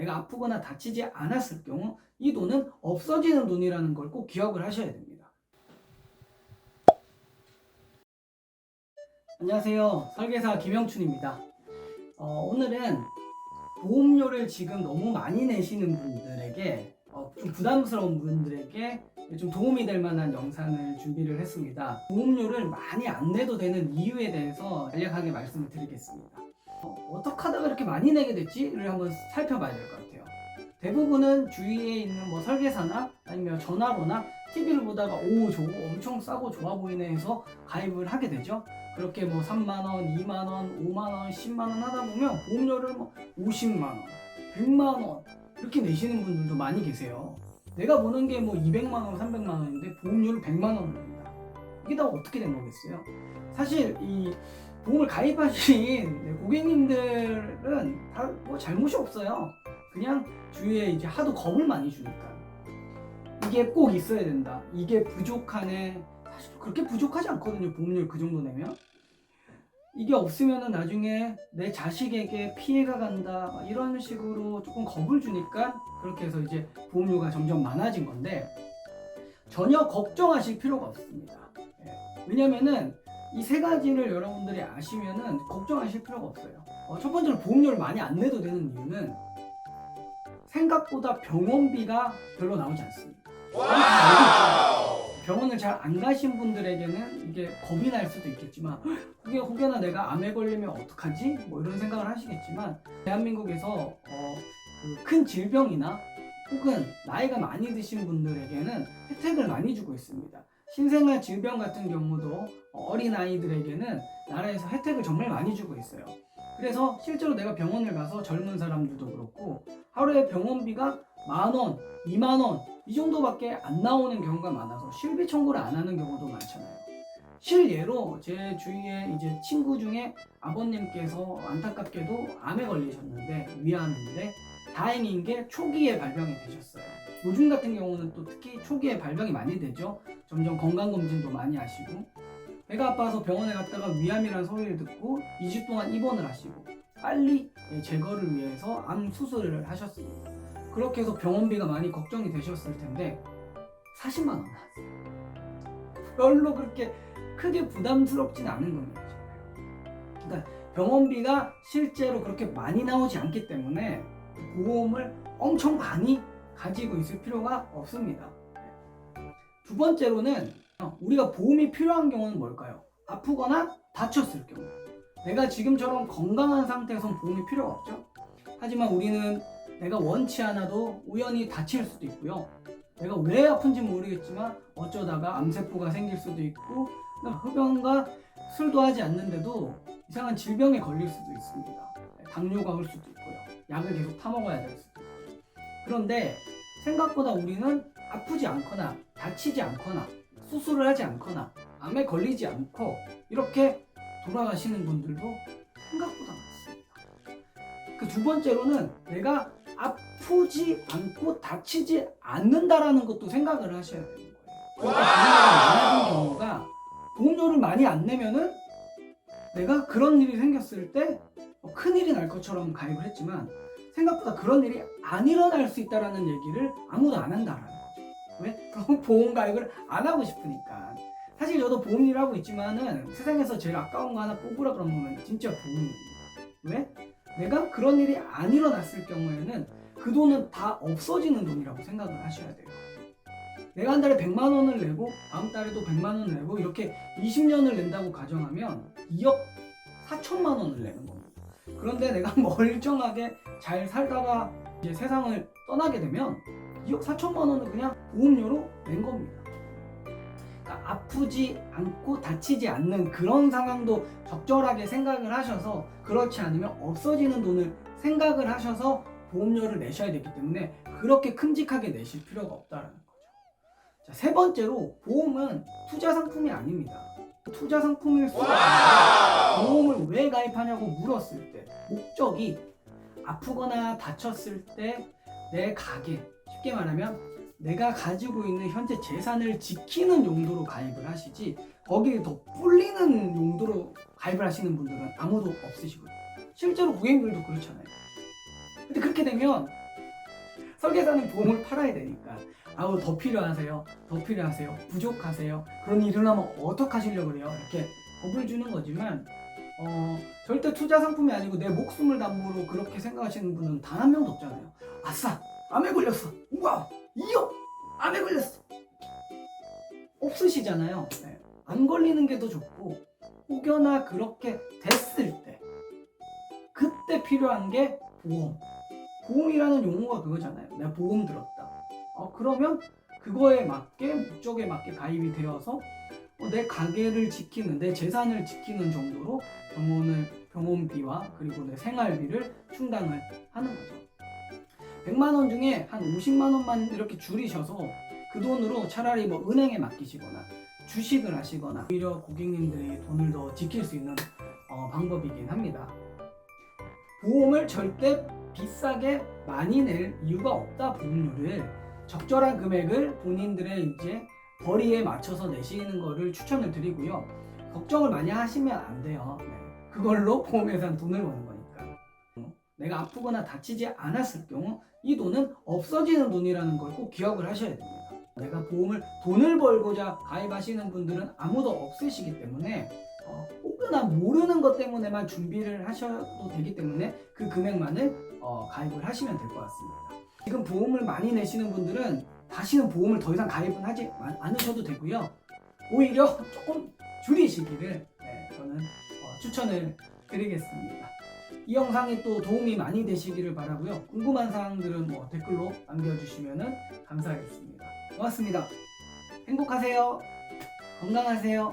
내가 아프거나 다치지 않았을 경우 이 돈은 없어지는 돈이라는 걸 꼭 기억을 하셔야 됩니다. 안녕하세요. 설계사 김영춘입니다. 오늘은 보험료를 지금 너무 많이 내시는 분들에게 좀 부담스러운 분들에게 좀 도움이 될 만한 영상을 준비를 했습니다. 보험료를 많이 안 내도 되는 이유에 대해서 간략하게 말씀을 드리겠습니다. 어떻게 하다가 이렇게 많이 내게 됐지를 한번 살펴봐야 될 것 같아요. 대부분은 주위에 있는 뭐 설계사나 아니면 전화로나 TV를 보다가 오 저거 엄청 싸고 좋아 보이네 해서 가입을 하게 되죠. 그렇게 뭐 3만원, 2만원, 5만원, 10만원 하다 보면 보험료를 뭐 50만원, 100만원 이렇게 내시는 분들도 많이 계세요. 내가 보는 게 뭐 200만원, 300만원인데 보험료를 100만원을 냅니다. 이게 다 어떻게 된 거겠어요? 사실 이 보험을 가입하신 고객님들은 다 뭐 잘못이 없어요. 그냥 주위에 이제 하도 겁을 많이 주니까. 이게 꼭 있어야 된다. 이게 부족하네. 사실 그렇게 부족하지 않거든요. 보험료 그 정도 내면. 이게 없으면은 나중에 내 자식에게 피해가 간다. 이런 식으로 조금 겁을 주니까 그렇게 해서 이제 보험료가 점점 많아진 건데 전혀 걱정하실 필요가 없습니다. 왜냐면은 이 세 가지를 여러분들이 아시면은 걱정하실 필요가 없어요. 첫 번째로 보험료를 많이 안 내도 되는 이유는 생각보다 병원비가 별로 나오지 않습니다. 병원을 잘 안 가신 분들에게는 이게 겁이 날 수도 있겠지만 혹여나 내가 암에 걸리면 어떡하지? 뭐 이런 생각을 하시겠지만 대한민국에서 큰 질병이나 혹은 나이가 많이 드신 분들에게는 혜택을 많이 주고 있습니다. 신생아 질병 같은 경우도 어린 아이들에게는 나라에서 혜택을 정말 많이 주고 있어요. 그래서 실제로 내가 병원을 가서 젊은 사람들도 그렇고 하루에 병원비가 10,000원, 20,000원 이 정도밖에 안 나오는 경우가 많아서 실비 청구를 안 하는 경우도 많잖아요. 실예로 제 주위에 이제 친구 중에 아버님께서 안타깝게도 암에 걸리셨는데 위암인데 다행인 게 초기에 발병이 되셨어요. 요즘 같은 경우는 또 특히 초기에 발병이 많이 되죠. 점점 건강검진도 많이 하시고 배가 아파서 병원에 갔다가 위암이라는 소리를 듣고 2주 동안 입원을 하시고 빨리 제거를 위해서 암 수술을 하셨습니다. 그렇게 해서 병원비가 많이 걱정이 되셨을 텐데 40만 원 나왔어요. 별로 그렇게 크게 부담스럽진 않은 겁니다. 그러니까 병원비가 실제로 그렇게 많이 나오지 않기 때문에 보험을 엄청 많이 가지고 있을 필요가 없습니다. 두 번째로는 우리가 보험이 필요한 경우는 뭘까요? 아프거나 다쳤을 경우. 내가 지금처럼 건강한 상태에선 보험이 필요가 없죠. 하지만 우리는 내가 원치 않아도 우연히 다칠 수도 있고요. 내가 왜 아픈지 모르겠지만 어쩌다가 암세포가 생길 수도 있고 흡연과 술도 하지 않는데도 이상한 질병에 걸릴 수도 있습니다. 당뇨가 올 수도 있고요. 약을 계속 타먹어야 될 수도 있고. 그런데 생각보다 우리는 아프지 않거나 다치지 않거나 수술을 하지 않거나 암에 걸리지 않고 이렇게 돌아가시는 분들도 생각보다 많습니다. 그 두 번째로는 내가 아프지 않고 다치지 않는다라는 것도 생각을 하셔야 되는 거예요. 그러니까 보험료가 많아진 경우가 보험료를 많이 안 내면은 내가 그런 일이 생겼을 때 큰일이 날 것처럼 가입을 했지만 생각보다 그런 일이 안 일어날 수 있다는 얘기를 아무도 안 한다라는 거죠. 왜? 보험 가입을 안 하고 싶으니까. 사실 저도 보험 일을 하고 있지만은 세상에서 제일 아까운 거 하나 뽑으라 그러면 진짜 보험입니다. 왜? 내가 그런 일이 안 일어났을 경우에는 그 돈은 다 없어지는 돈이라고 생각을 하셔야 돼요. 내가 한 달에 100만 원을 내고 다음 달에도 100만 원을 내고 이렇게 20년을 낸다고 가정하면 2억 4천만 원을 내는 겁니다. 그런데 내가 멀쩡하게 잘 살다가 이제 세상을 떠나게 되면 2억 4천만 원을 그냥 보험료로 낸 겁니다. 그러니까 아프지 않고 다치지 않는 그런 상황도 적절하게 생각을 하셔서 그렇지 않으면 없어지는 돈을 생각을 하셔서 보험료를 내셔야 되기 때문에 그렇게 큼직하게 내실 필요가 없다는 거죠. 자, 세 번째로 보험은 투자 상품이 아닙니다. 투자 상품일 수가 없는데 보험을 왜 가입하냐고 물었을 때 목적이 아프거나 다쳤을 때 내 가게, 쉽게 말하면 내가 가지고 있는 현재 재산을 지키는 용도로 가입을 하시지 거기에 더 불리는 용도로 가입을 하시는 분들은 아무도 없으시고요. 실제로 고객님들도 그렇잖아요. 근데 그렇게 되면 설계사는 보험을 팔아야 되니까. 아우, 더 필요하세요? 더 필요하세요? 부족하세요? 그런 일을 하면 어떡하시려고 그래요? 이렇게 겁을 주는 거지만 절대 투자 상품이 아니고 내 목숨을 담보로 그렇게 생각하시는 분은 단 한 명도 없잖아요. 아싸! 암에 걸렸어! 우와! 2억! 암에 걸렸어! 없으시잖아요. 네. 안 걸리는 게 더 좋고, 혹여나 그렇게 됐을 때 그때 필요한 게 보험. 보험이라는 용어가 그거잖아요. 내가 보험 들었다. 그러면 그거에 맞게, 목적에 맞게 가입이 되어서 내 가게를 지키는, 내 재산을 지키는 정도로 병원비와 그리고 내 생활비를 충당을 하는 거죠. 100만 원 중에 한 50만 원만 이렇게 줄이셔서 그 돈으로 차라리 뭐 은행에 맡기시거나 주식을 하시거나 오히려 고객님들이 돈을 더 지킬 수 있는 방법이긴 합니다. 보험을 절대 비싸게 많이 낼 이유가 없다. 보험료를 적절한 금액을 본인들의 이제 벌이에 맞춰서 내시는 거를 추천을 드리고요. 걱정을 많이 하시면 안 돼요. 네. 그걸로 보험회사는 돈을 버는 거니까. 내가 아프거나 다치지 않았을 경우 이 돈은 없어지는 돈이라는 걸 꼭 기억을 하셔야 됩니다. 내가 돈을 벌고자 가입하시는 분들은 아무도 없으시기 때문에 혹여나 모르는 것 때문에만 준비를 하셔도 되기 때문에 그 금액만을 가입을 하시면 될 것 같습니다. 지금 보험을 많이 내시는 분들은 다시는 보험을 더 이상 가입은 하지 않으셔도 되고요. 오히려 조금 줄이시기를 저는 추천을 드리겠습니다. 이 영상이 또 도움이 많이 되시기를 바라고요. 궁금한 사항들은 댓글로 남겨주시면 감사하겠습니다. 고맙습니다. 행복하세요. 건강하세요.